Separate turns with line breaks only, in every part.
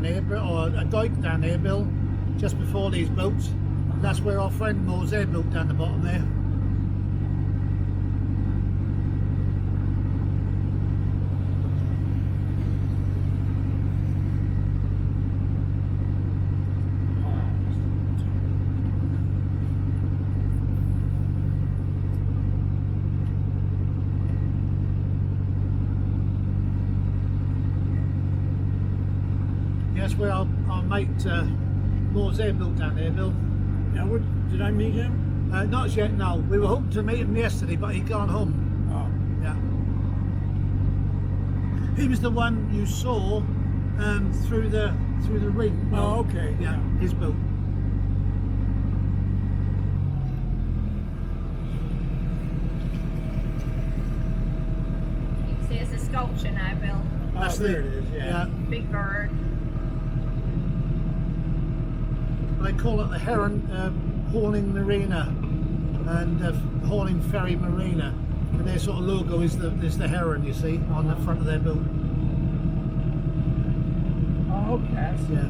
down here, or a dike down here, Bill, just before these boats. That's where our friend moors their boat down the bottom there. That's where our mate moors their boat down there, Bill.
Now, did I meet him?
Not yet, no. We were hoping to meet him yesterday, but he'd gone home.
Oh.
Yeah. He was the one you saw through the ring.
Oh, okay.
Yeah, his boat.
You can see it's a sculpture now, Bill.
That's
there it is, yeah.
Big bird.
They call it the Heron Horning Marina and Horning Ferry Marina. And their sort of logo is the heron, you see, on the front of their boat.
Oh, okay.
Yeah.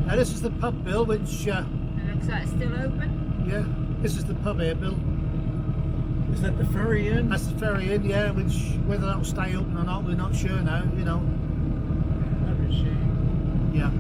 Now this is the pub, Bill, which
It looks like it's still open.
yeah, this is the pub here, Bill.
Is that the ferry inn?
That's the ferry inn, yeah. Which whether that'll stay open or not, we're not sure now. You know.
That'd be a shame.
Yeah.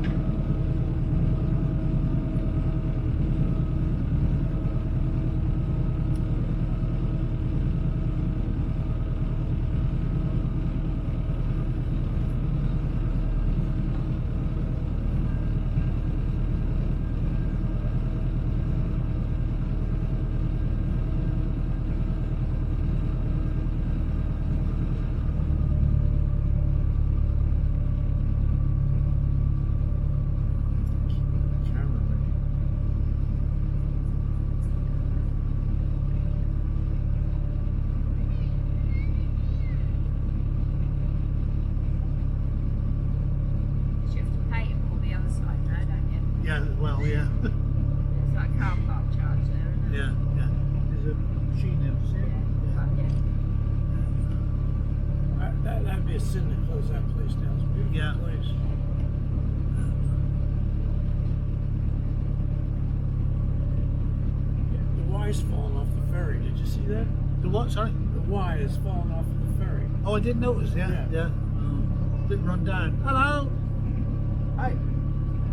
You have to pay it all the other side now, don't you?
Yeah. Well, yeah.
It's like car park charge there, isn't it?
Yeah. Yeah. There's a machine there. See it? Yeah.
That'd be a sin to close that place down. It's a beautiful
Yeah.
place. The Y's falling off the ferry. Did you see that?
The what? Sorry.
The Y is falling off of the ferry.
Oh, I didn't notice. Yeah.
Yeah.
Yeah. Didn't run down. Hello.
Hi.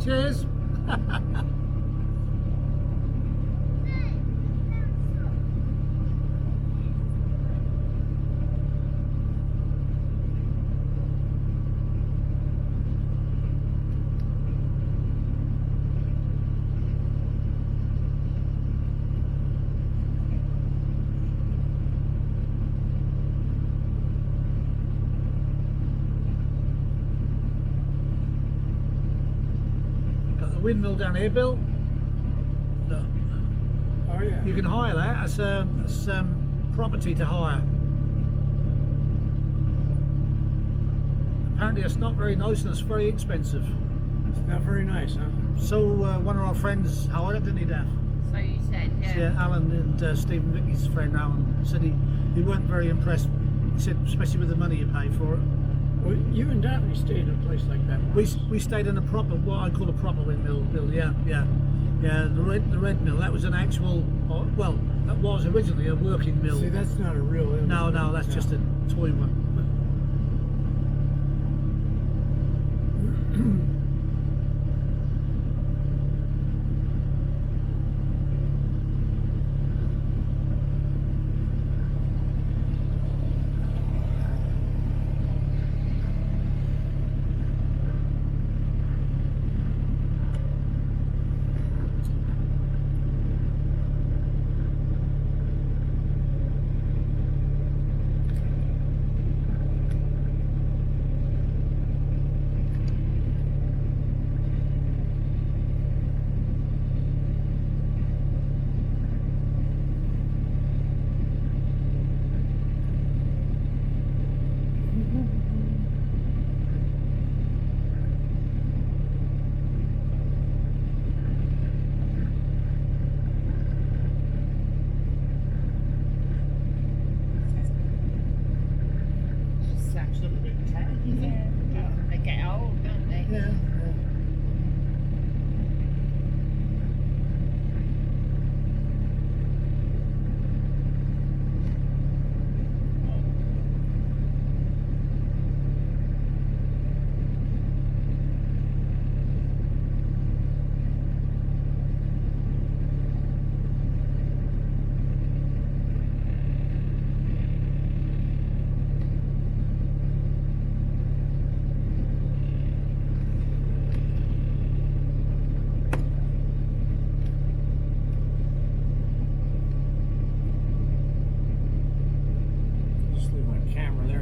Cheers. Got the windmill down here, Bill. Look.
Oh, yeah.
You can hire that as property to hire. Apparently it's not very nice and it's very expensive.
It's not very nice, huh?
So one of our friends hired it, didn't he, Daph?
So you said, yeah.
Yeah, Alan and Stephen Vicky's friend Alan said he weren't very impressed. He said, especially with the money you pay for it.
Well, you and Daphne stayed in a place like that once.
We stayed in a proper, what I call a proper windmill. Yeah. The red mill. That was an actual, well, that was originally a working mill.
See, that's not a real inn.
No, that's just a toy one.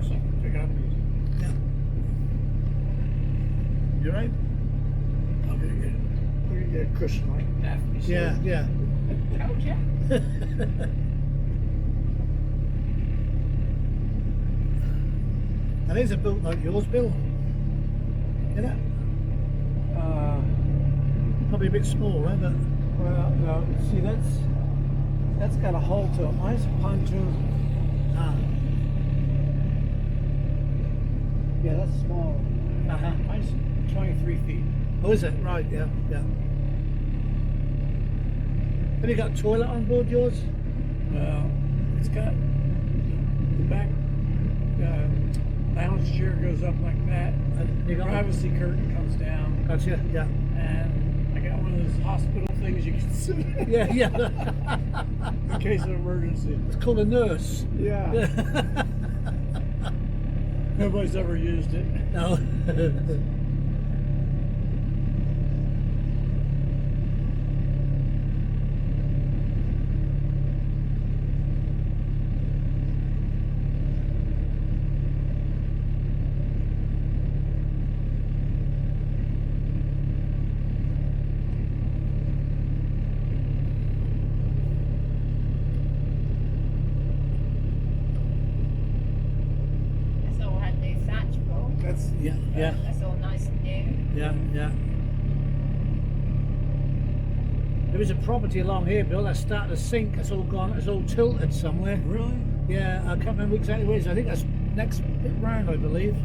chair so I can pick up easy.
Yeah. You right?
I'm gonna get a cushion like that.
Yeah, yeah.
Okay.
And these are built like yours, Bill. You know? Probably a bit smaller, but
Well, no, see that's got a hole to it. Mine's a pontoon.
ah,
Yeah, that's small.
uh-huh.
Mine's 23 feet.
Oh, is it? Right, yeah, yeah. Have you got a toilet on board yours?
Well, it's got the back lounge chair goes up like that.
You
The
got
privacy curtain comes down,
Gotcha, yeah.
and I got one of those hospital things you can sit in
Yeah, yeah.
in case of emergency.
It's called a nurse.
Yeah. Nobody's ever used it.
No.
That's all had new thatch for.
That's
Yeah, yeah,
That's all nice and new.
yeah, yeah. There was a property along here, Bill, that started to sink. It's all gone, it's all tilted somewhere.
really.
Yeah, I can't remember exactly where it is. I think that's next bit round, I believe.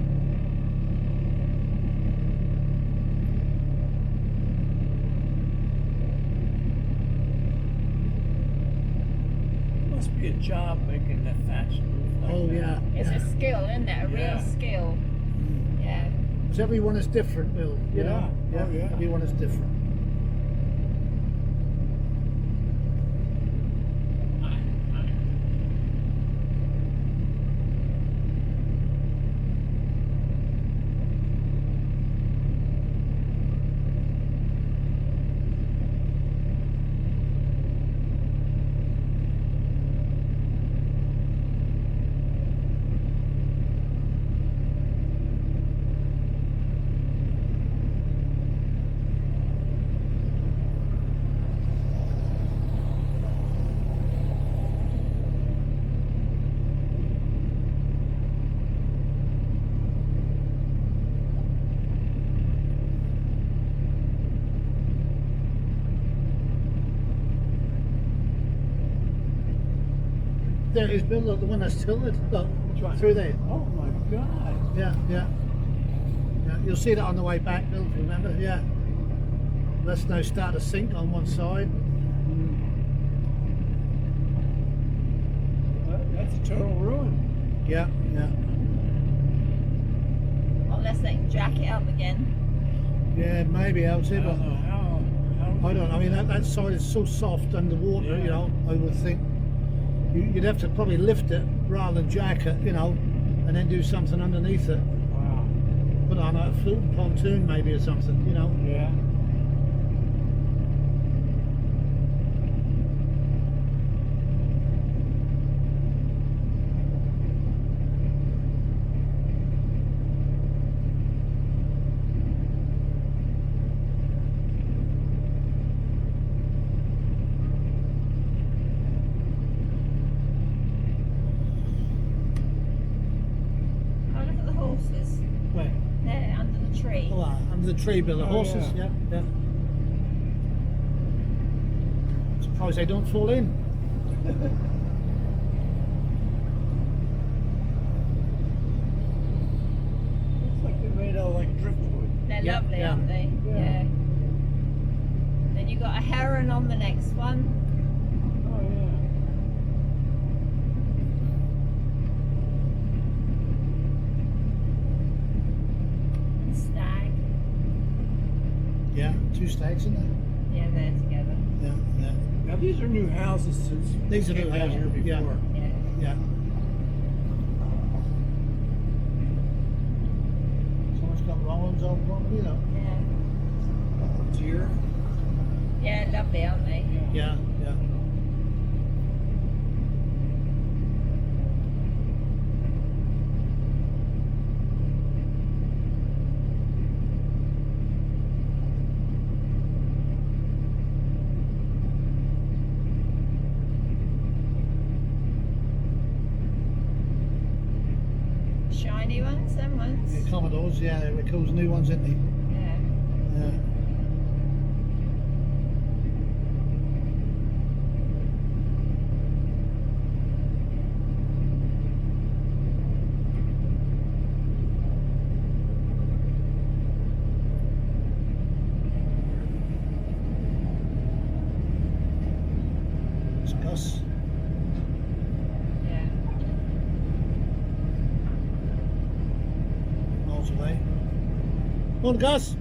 Must be a job making that thatch roof. Like
Oh,
that.
yeah.
It's
yeah.
a skill, isn't it? A
Yeah.
real skill. Yeah.
Because everyone is different, Bill. You know?
Yeah. Oh, yeah.
Everyone is different. There it is, Bill, look, the one that's tilted. Look,
Which one?
through there.
Oh my God.
Yeah, yeah. Yeah, you'll see that on the way back, Bill, if you remember. Yeah. Let's now start to sink on one side.
That's a total ruin.
Yeah, yeah.
Unless they can jack it up again.
Yeah, maybe out
I
here,
don't
but
know how.
I don't know. I mean, that side is so soft underwater,
Yeah.
you know, I would think. You'd have to probably lift it rather than jack it, you know, and then do something underneath it.
Wow.
Put on a floating pontoon maybe or something, you know.
Yeah.
Oh, look at the horses.
Where?
There, under the tree.
Oh, under the tree, Bill. The
Oh,
horses,
yeah.
yeah, yeah. Surprised they don't fall in.
Looks like they're made out of like driftwood.
They're
Yeah,
lovely,
yeah.
aren't they?
Yeah.
Then you got a heron on the next one.
Oh
And stag.
Yeah, two stags in there.
Yeah, they're together.
Yeah, yeah.
yeah. Now these are new houses since
These are
we
new
came down
houses,
here
yeah.
before.
Yeah.
Yeah. Someone's got Rollins on property, you know.
Yeah.
Deer.
Yeah, lovely, aren't they?
Yeah, yeah.
new ones, them ones.
Yeah, Commodores, yeah, they're Rico's new ones, isn't they?
Yeah.
Yeah. It's Gus.
Yeah.
Miles away. Come on, Gus.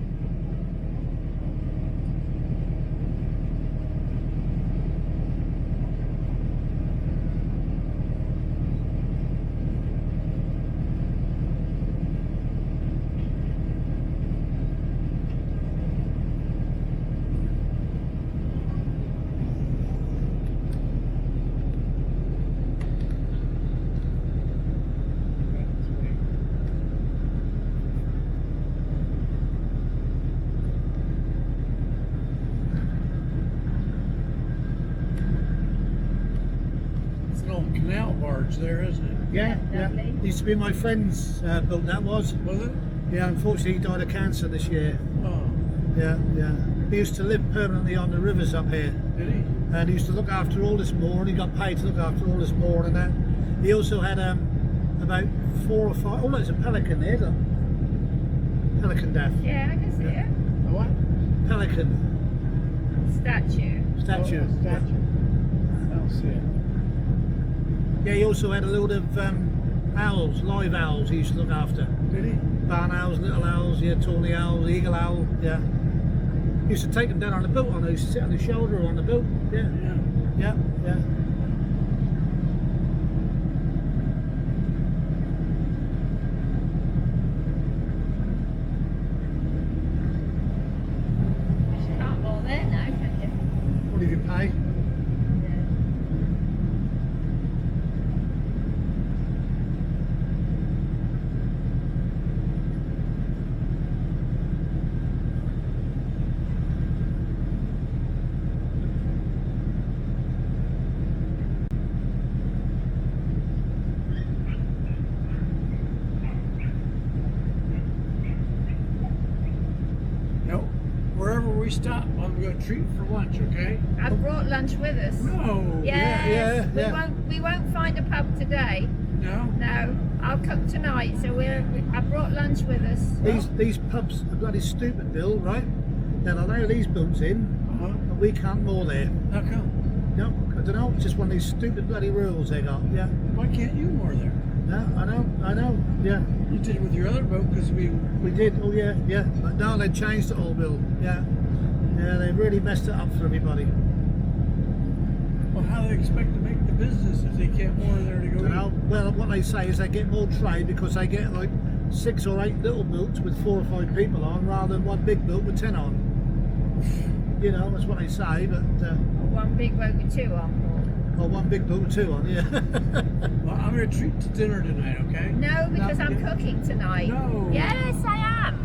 It's an old canal barge there, isn't it?
Yeah,
Yeah,
yeah.
lovely.
Used to be my friend's boat, that was.
Was it?
Yeah, unfortunately he died of cancer this year.
Oh,
Yeah, yeah. He used to live permanently on the rivers up here.
did he?
And he used to look after all this moor, and he got paid to look after all this moor and that. He also had about 4 or 5. Oh, there's a pelican there. Look. Pelican, Daff.
Yeah, I can see
Yeah.
it.
A what?
Pelican
Statue.
statue.
Oh, a statue. I don't see it.
Yeah, he also had a load of owls, live owls. He used to look after.
Did he?
Barn owls, little owls, yeah, tawny owls, eagle owl, yeah. He used to take them down on the boat. He used to sit on his shoulder on the boat. Yeah,
Yeah.
yeah, yeah.
You can't go there now, can you?
What did you pay?
Yeah.
No. Wherever we stop, I'm going to treat for lunch, okay?
I brought lunch with us.
No.
Yes.
yeah,
We
yeah.
won't find a pub today.
No?
No. I'll cook tonight, so I brought lunch with us.
These pubs are bloody stupid, Bill, right? They'll allow these boats in,
Uh-huh.
and we can't moor there.
How come?
No, I don't know. It's just one of these stupid bloody rules they got. Yeah.
Why can't you moor there?
No, I know. Yeah,
You did it with your other boat because we...
we did. Oh yeah, yeah. But now they changed it all, Bill. Yeah, yeah. They really messed it up for everybody.
Well, how do they expect to make the business if they can't moor there to go
You know.
eat?
Well, what they say is they get more trade because they get like 6 or 8 little boats with 4 or 5 people on, rather than one big boat with 10 on. You know, that's what they say. But
One big boat with 2 on board.
or one big boat with 2 on. Yeah.
Well, I'm going to treat to dinner tonight, okay?
No, because I'm
yeah.
cooking tonight.
No.
Yes, I am.